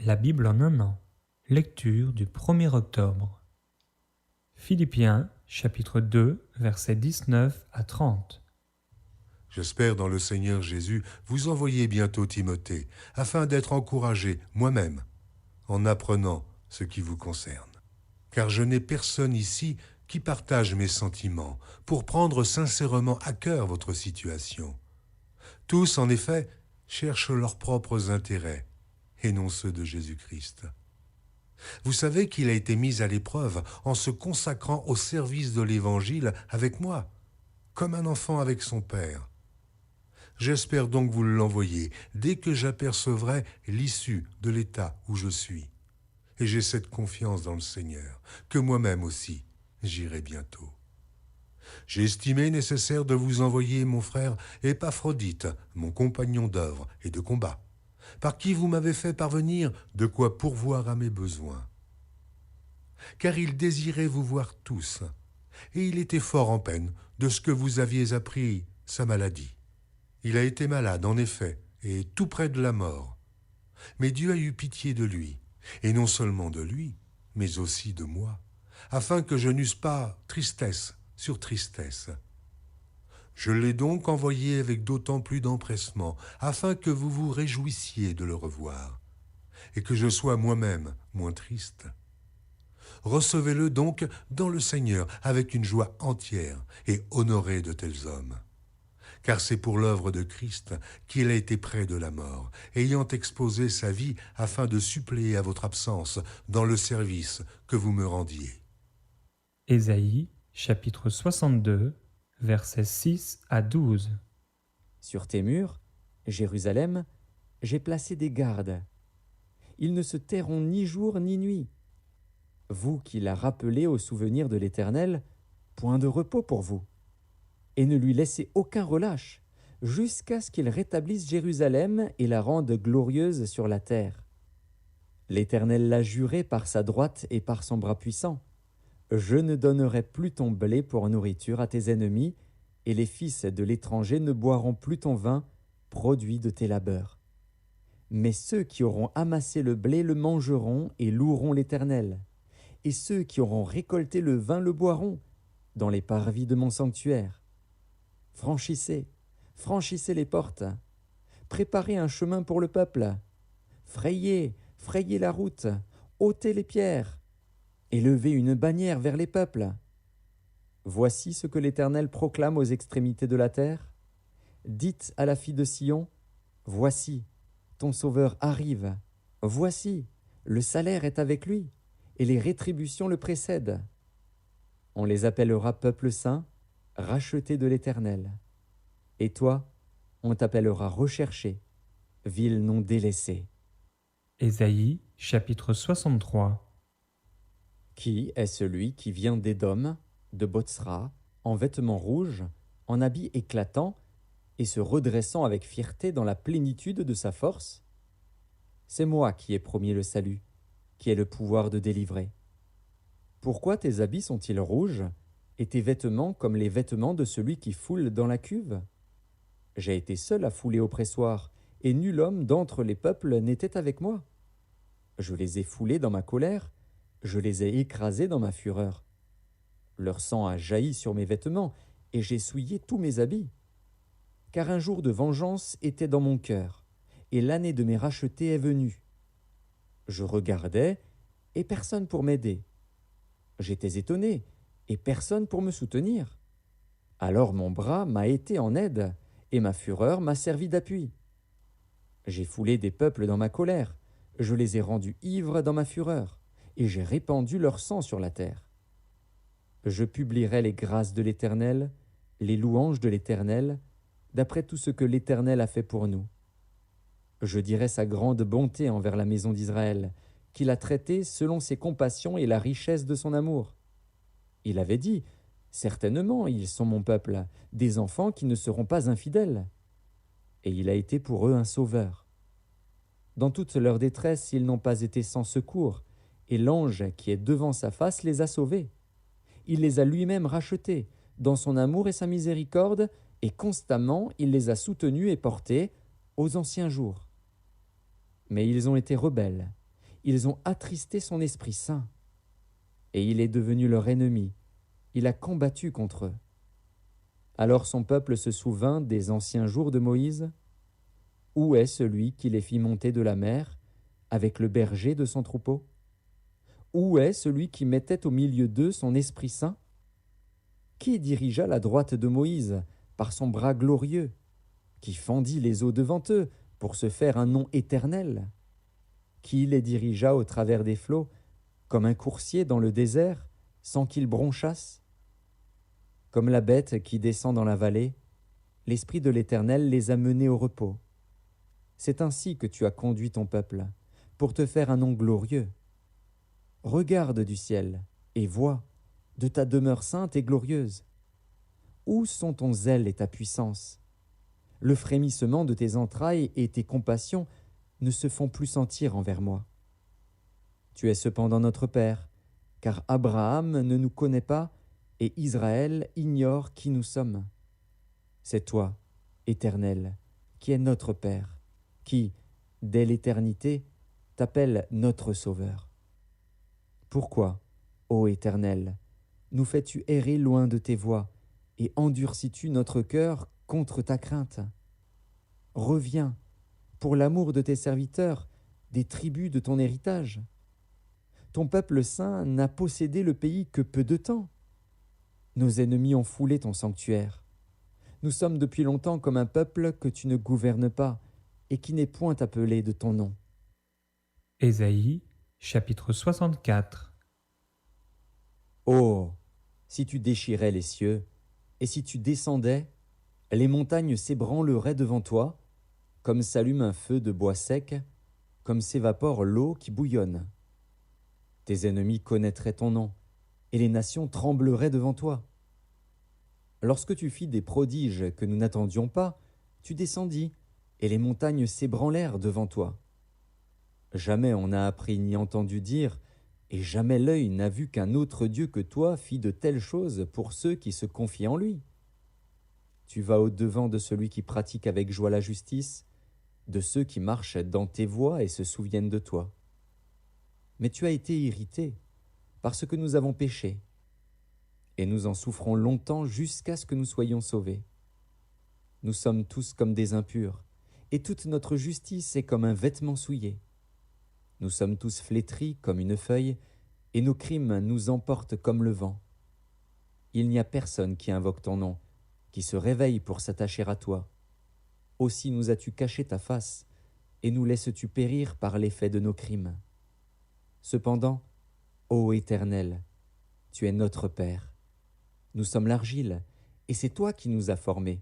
La Bible en un an. Lecture du 1er octobre. Philippiens, chapitre 2, versets 19 à 30. J'espère dans le Seigneur Jésus vous envoyer bientôt Timothée, afin d'être encouragé moi-même en apprenant ce qui vous concerne. Car je n'ai personne ici qui partage mes sentiments pour prendre sincèrement à cœur votre situation. Tous, en effet, cherchent leurs propres intérêts et non ceux de Jésus-Christ. Vous savez qu'il a été mis à l'épreuve en se consacrant au service de l'Évangile avec moi, comme un enfant avec son père. J'espère donc vous l'envoyer dès que j'apercevrai l'issue de l'état où je suis. Et j'ai cette confiance dans le Seigneur, que moi-même aussi, j'irai bientôt. J'ai estimé nécessaire de vous envoyer mon frère Épaphrodite, mon compagnon d'œuvre et de combat, par qui vous m'avez fait parvenir de quoi pourvoir à mes besoins. Car il désirait vous voir tous, et il était fort en peine de ce que vous aviez appris sa maladie. Il a été malade, en effet, et tout près de la mort. Mais Dieu a eu pitié de lui, et non seulement de lui, mais aussi de moi, afin que je n'eusse pas tristesse sur tristesse. Je l'ai donc envoyé avec d'autant plus d'empressement, afin que vous vous réjouissiez de le revoir, et que je sois moi-même moins triste. Recevez-le donc dans le Seigneur avec une joie entière, et honorez de tels hommes. Car c'est pour l'œuvre de Christ qu'il a été près de la mort, ayant exposé sa vie afin de suppléer à votre absence dans le service que vous me rendiez. Ésaïe, chapitre 62, versets 6 à 12. Sur tes murs, Jérusalem, j'ai placé des gardes. Ils ne se tairont ni jour ni nuit. Vous qui l'a rappelé au souvenir de l'Éternel, point de repos pour vous. Et ne lui laissez aucun relâche, jusqu'à ce qu'il rétablisse Jérusalem et la rende glorieuse sur la terre. L'Éternel l'a juré par sa droite et par son bras puissant. Je ne donnerai plus ton blé pour nourriture à tes ennemis, et les fils de l'étranger ne boiront plus ton vin, produit de tes labeurs. Mais ceux qui auront amassé le blé le mangeront et loueront l'Éternel. Et ceux qui auront récolté le vin le boiront, dans les parvis de mon sanctuaire. Franchissez, franchissez les portes. Préparez un chemin pour le peuple. Frayez, frayez la route. Ôtez les pierres. Élevez une bannière vers les peuples. Voici ce que l'Éternel proclame aux extrémités de la terre. Dites à la fille de Sion, voici, ton Sauveur arrive. Voici, le salaire est avec lui, et les rétributions le précèdent. On les appellera peuple saint, racheté de l'Éternel. Et toi, on t'appellera recherché, ville non délaissée. Ésaïe, chapitre 63. Qui est celui qui vient d'Édom, de Botsra, en vêtements rouges, en habits éclatants, et se redressant avec fierté dans la plénitude de sa force? C'est moi qui ai promis le salut, qui ai le pouvoir de délivrer. Pourquoi tes habits sont-ils rouges, et tes vêtements comme les vêtements de celui qui foule dans la cuve? J'ai été seul à fouler au pressoir, et nul homme d'entre les peuples n'était avec moi. Je les ai foulés dans ma colère, je les ai écrasés dans ma fureur. Leur sang a jailli sur mes vêtements, et j'ai souillé tous mes habits. Car un jour de vengeance était dans mon cœur, et l'année de mes rachetés est venue. Je regardais, et personne pour m'aider. J'étais étonné, et personne pour me soutenir. Alors mon bras m'a été en aide, et ma fureur m'a servi d'appui. J'ai foulé des peuples dans ma colère, je les ai rendus ivres dans ma fureur, et j'ai répandu leur sang sur la terre. Je publierai les grâces de l'Éternel, les louanges de l'Éternel, d'après tout ce que l'Éternel a fait pour nous. Je dirai sa grande bonté envers la maison d'Israël, qu'il a traitée selon ses compassions et la richesse de son amour. Il avait dit, « Certainement, ils sont mon peuple, des enfants qui ne seront pas infidèles. » Et il a été pour eux un sauveur. Dans toute leur détresse, ils n'ont pas été sans secours, et l'ange qui est devant sa face les a sauvés. Il les a lui-même rachetés, dans son amour et sa miséricorde, et constamment il les a soutenus et portés aux anciens jours. Mais ils ont été rebelles, ils ont attristé son Esprit Saint. Et il est devenu leur ennemi, il a combattu contre eux. Alors son peuple se souvint des anciens jours de Moïse. Où est celui qui les fit monter de la mer, avec le berger de son troupeau? Où est celui qui mettait au milieu d'eux son Esprit Saint? Qui dirigea la droite de Moïse par son bras glorieux, qui fendit les eaux devant eux pour se faire un nom éternel? Qui les dirigea au travers des flots, comme un coursier dans le désert, sans qu'ils bronchassent? Comme la bête qui descend dans la vallée, l'Esprit de l'Éternel les a menés au repos. C'est ainsi que tu as conduit ton peuple, pour te faire un nom glorieux. Regarde du ciel, et vois, de ta demeure sainte et glorieuse. Où sont ton zèle et ta puissance? Le frémissement de tes entrailles et tes compassions ne se font plus sentir envers moi. Tu es cependant notre Père, car Abraham ne nous connaît pas, et Israël ignore qui nous sommes. C'est toi, Éternel, qui es notre Père, qui, dès l'éternité, t'appelle notre Sauveur. Pourquoi, ô Éternel, nous fais-tu errer loin de tes voies, et endurcis-tu notre cœur contre ta crainte? Reviens, pour l'amour de tes serviteurs, des tribus de ton héritage. Ton peuple saint n'a possédé le pays que peu de temps. Nos ennemis ont foulé ton sanctuaire. Nous sommes depuis longtemps comme un peuple que tu ne gouvernes pas et qui n'est point appelé de ton nom. Ésaïe, chapitre 64. Oh, si tu déchirais les cieux, et si tu descendais, les montagnes s'ébranleraient devant toi, comme s'allume un feu de bois sec, comme s'évapore l'eau qui bouillonne. Tes ennemis connaîtraient ton nom, et les nations trembleraient devant toi. Lorsque tu fis des prodiges que nous n'attendions pas, tu descendis, et les montagnes s'ébranlèrent devant toi. Jamais on n'a appris ni entendu dire, et jamais l'œil n'a vu qu'un autre Dieu que toi fit de telles choses pour ceux qui se confient en lui. Tu vas au-devant de celui qui pratique avec joie la justice, de ceux qui marchent dans tes voies et se souviennent de toi. Mais tu as été irrité, parce que nous avons péché, et nous en souffrons longtemps jusqu'à ce que nous soyons sauvés. Nous sommes tous comme des impurs, et toute notre justice est comme un vêtement souillé. Nous sommes tous flétris comme une feuille, et nos crimes nous emportent comme le vent. Il n'y a personne qui invoque ton nom, qui se réveille pour s'attacher à toi. Aussi nous as-tu caché ta face, et nous laisses-tu périr par l'effet de nos crimes. Cependant, ô Éternel, tu es notre Père. Nous sommes l'argile, et c'est toi qui nous as formés.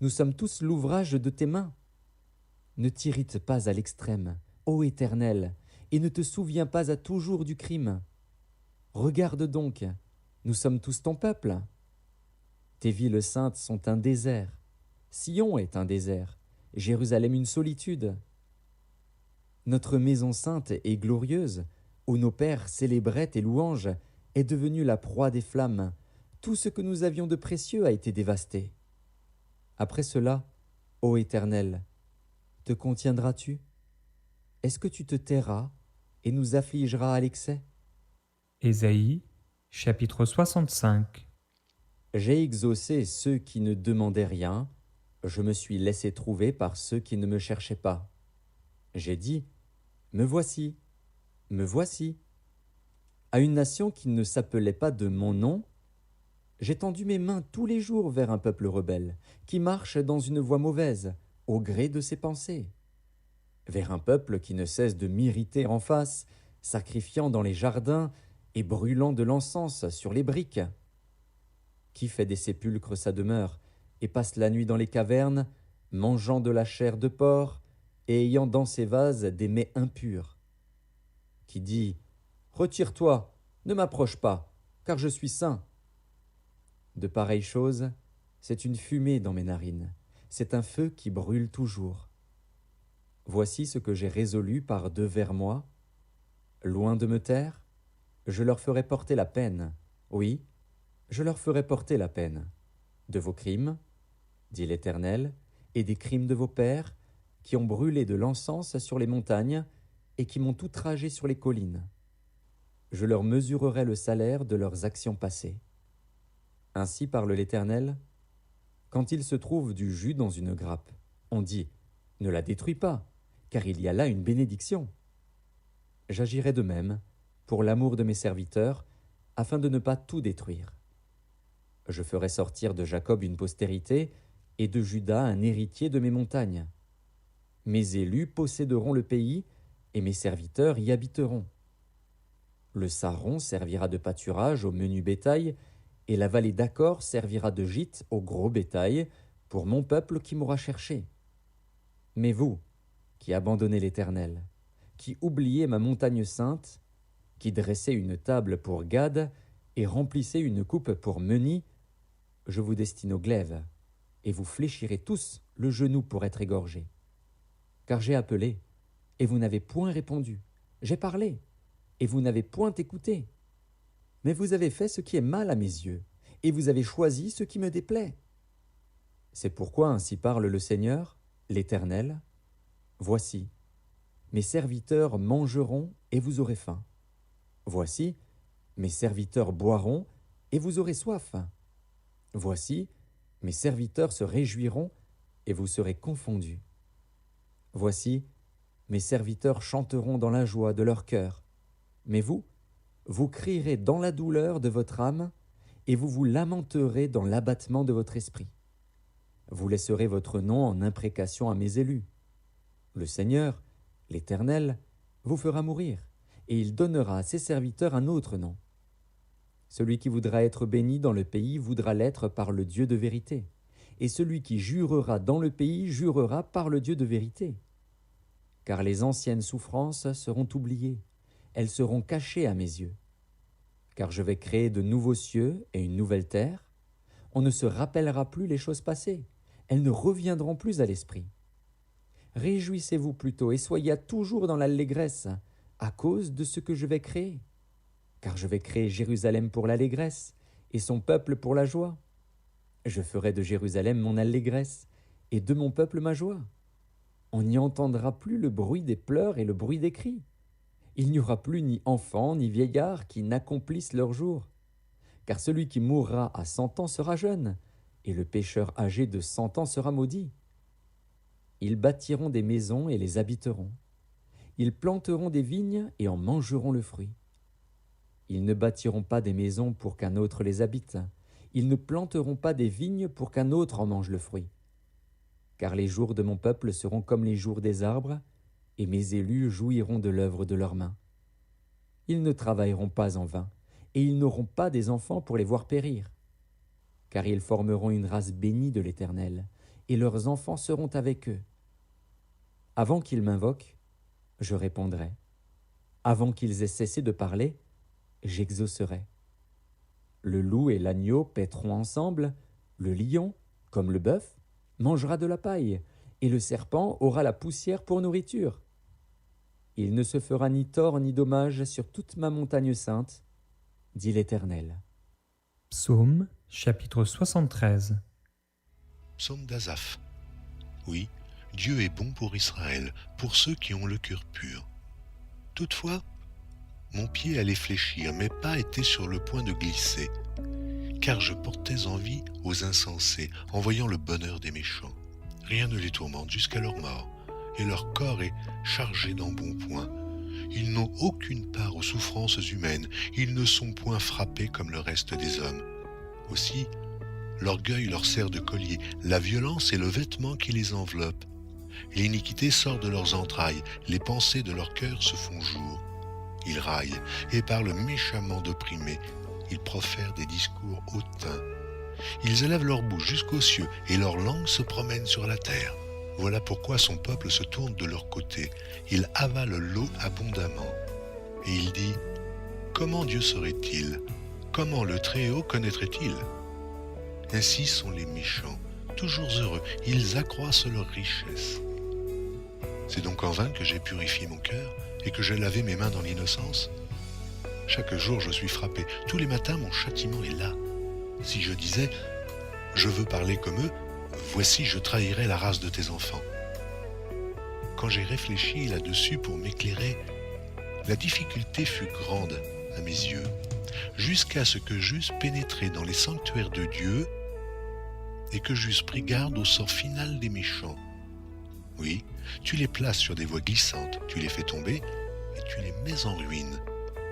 Nous sommes tous l'ouvrage de tes mains. Ne t'irrite pas à l'extrême, ô Éternel, et ne te souviens pas à toujours du crime. Regarde donc, nous sommes tous ton peuple. Tes villes saintes sont un désert. Sion est un désert, Jérusalem une solitude. Notre maison sainte et glorieuse, où nos pères célébraient tes louanges, est devenue la proie des flammes. Tout ce que nous avions de précieux a été dévasté. Après cela, ô Éternel, te contiendras-tu? Est-ce que tu te tairas et nous affligeras à l'excès? Ésaïe, chapitre 65. J'ai exaucé ceux qui ne demandaient rien, je me suis laissé trouver par ceux qui ne me cherchaient pas. J'ai dit, me voici, me voici. À une nation qui ne s'appelait pas de mon nom, j'ai tendu mes mains tous les jours vers un peuple rebelle, qui marche dans une voie mauvaise, au gré de ses pensées. Vers un peuple qui ne cesse de m'irriter en face, sacrifiant dans les jardins et brûlant de l'encens sur les briques. Qui fait des sépulcres sa demeure et passe la nuit dans les cavernes, mangeant de la chair de porc et ayant dans ses vases des mets impurs. Qui dit « Retire-toi, ne m'approche pas, car je suis saint ». De pareilles choses, c'est une fumée dans mes narines, c'est un feu qui brûle toujours. Voici ce que j'ai résolu par devers moi. Loin de me taire, je leur ferai porter la peine, oui, je leur ferai porter la peine, de vos crimes, dit l'Éternel, et des crimes de vos pères, qui ont brûlé de l'encens sur les montagnes, et qui m'ont outragé sur les collines. Je leur mesurerai le salaire de leurs actions passées. Ainsi parle l'Éternel. Quand il se trouve du jus dans une grappe, on dit « Ne la détruis pas, car il y a là une bénédiction. » J'agirai de même, pour l'amour de mes serviteurs, afin de ne pas tout détruire. Je ferai sortir de Jacob une postérité, et de Juda un héritier de mes montagnes. Mes élus posséderont le pays, et mes serviteurs y habiteront. Le Saron servira de pâturage au menu bétail, et la vallée d'Accor servira de gîte au gros bétail, pour mon peuple qui m'aura cherché. Mais vous, qui abandonnez l'Éternel, qui oubliez ma montagne sainte, qui dressez une table pour Gad et remplissez une coupe pour Meni, je vous destine au glaive, et vous fléchirez tous le genou pour être égorgés. Car j'ai appelé, et vous n'avez point répondu. J'ai parlé, et vous n'avez point écouté. Mais vous avez fait ce qui est mal à mes yeux, et vous avez choisi ce qui me déplaît. C'est pourquoi ainsi parle le Seigneur, l'Éternel. Voici, mes serviteurs mangeront, et vous aurez faim. Voici, mes serviteurs boiront, et vous aurez soif. Voici, mes serviteurs se réjouiront, et vous serez confondus. Voici, mes serviteurs chanteront dans la joie de leur cœur. Mais vous, vous crierez dans la douleur de votre âme, et vous vous lamenterez dans l'abattement de votre esprit. Vous laisserez votre nom en imprécation à mes élus. Le Seigneur, l'Éternel, vous fera mourir, et il donnera à ses serviteurs un autre nom. Celui qui voudra être béni dans le pays voudra l'être par le Dieu de vérité, et celui qui jurera dans le pays jurera par le Dieu de vérité. Car les anciennes souffrances seront oubliées, elles seront cachées à mes yeux. Car je vais créer de nouveaux cieux et une nouvelle terre. On ne se rappellera plus les choses passées, elles ne reviendront plus à l'esprit. Réjouissez-vous plutôt et soyez toujours dans l'allégresse, à cause de ce que je vais créer. Car je vais créer Jérusalem pour l'allégresse, et son peuple pour la joie. Je ferai de Jérusalem mon allégresse, et de mon peuple ma joie. On n'y entendra plus le bruit des pleurs et le bruit des cris. Il n'y aura plus ni enfants ni vieillards qui n'accomplissent leur jour. Car celui qui mourra à 100 ans sera jeune, et le pécheur âgé de 100 ans sera maudit. Ils bâtiront des maisons et les habiteront. Ils planteront des vignes et en mangeront le fruit. Ils ne bâtiront pas des maisons pour qu'un autre les habite. Ils ne planteront pas des vignes pour qu'un autre en mange le fruit. Car les jours de mon peuple seront comme les jours des arbres, et mes élus jouiront de l'œuvre de leurs mains. Ils ne travailleront pas en vain, et ils n'auront pas des enfants pour les voir périr. Car ils formeront une race bénie de l'Éternel, et leurs enfants seront avec eux. Avant qu'ils m'invoquent, je répondrai. Avant qu'ils aient cessé de parler, j'exaucerai. Le loup et l'agneau paîtront ensemble, le lion, comme le bœuf, mangera de la paille, et le serpent aura la poussière pour nourriture. Il ne se fera ni tort ni dommage sur toute ma montagne sainte, dit l'Éternel. Psaume chapitre 73. Psaume d'Asaph. Oui, Dieu est bon pour Israël, pour ceux qui ont le cœur pur. Toutefois, mon pied allait fléchir, mes pas étaient sur le point de glisser, car je portais envie aux insensés en voyant le bonheur des méchants. Rien ne les tourmente jusqu'à leur mort, et leur corps est chargé d'embonpoint. Ils n'ont aucune part aux souffrances humaines, ils ne sont point frappés comme le reste des hommes. Aussi, l'orgueil leur sert de collier, la violence est le vêtement qui les enveloppe. L'iniquité sort de leurs entrailles, les pensées de leur cœur se font jour. Ils raillent et parlent méchamment d'opprimés, ils profèrent des discours hautains. Ils élèvent leur bouche jusqu'aux cieux et leur langue se promène sur la terre. Voilà pourquoi son peuple se tourne de leur côté. Il avale l'eau abondamment. Et il dit, comment Dieu saurait-il? Comment le Très-Haut connaîtrait-il? Ainsi sont les méchants, toujours heureux, ils accroissent leur richesse. C'est donc en vain que j'ai purifié mon cœur et que j'ai lavé mes mains dans l'innocence. Chaque jour je suis frappé, tous les matins mon châtiment est là. Si je disais, je veux parler comme eux, voici je trahirais la race de tes enfants. Quand j'ai réfléchi là-dessus pour m'éclairer, la difficulté fut grande à mes yeux, jusqu'à ce que j'eusse pénétré dans les sanctuaires de Dieu et que j'eusse pris garde au sort final des méchants. Oui, tu les places sur des voies glissantes, tu les fais tomber et tu les mets en ruine.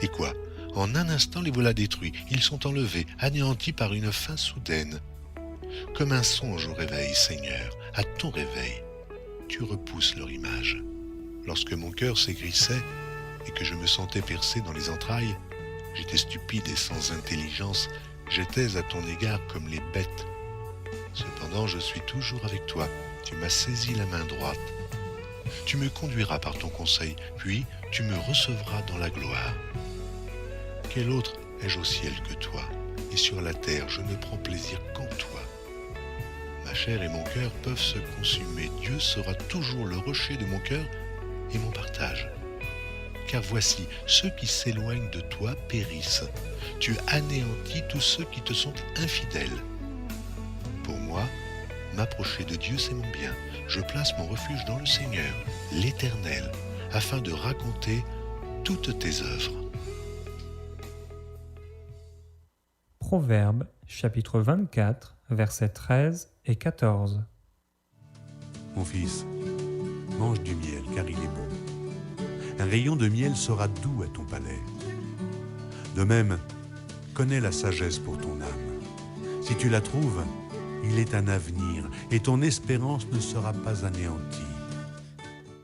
Et quoi ? En un instant, les voilà détruits. Ils sont enlevés, anéantis par une fin soudaine. Comme un songe au réveil, Seigneur, à ton réveil, tu repousses leur image. Lorsque mon cœur s'aigrissait et que je me sentais percé dans les entrailles, j'étais stupide et sans intelligence, j'étais à ton égard comme les bêtes. Cependant, je suis toujours avec toi. Tu m'as saisi la main droite. Tu me conduiras par ton conseil, puis tu me recevras dans la gloire. Quel autre ai-je au ciel que toi? Et sur la terre, je ne prends plaisir qu'en toi. Ma chair et mon cœur peuvent se consumer. Dieu sera toujours le rocher de mon cœur et mon partage. Car voici, ceux qui s'éloignent de toi périssent. Tu anéantis tous ceux qui te sont infidèles. Pour moi, m'approcher de Dieu, c'est mon bien. Je place mon refuge dans le Seigneur, l'Éternel, afin de raconter toutes tes œuvres. Proverbes, chapitre 24, versets 13 et 14. Mon fils, mange du miel, car il est bon. Un rayon de miel sera doux à ton palais. De même, connais la sagesse pour ton âme. Si tu la trouves, il est un avenir, et ton espérance ne sera pas anéantie.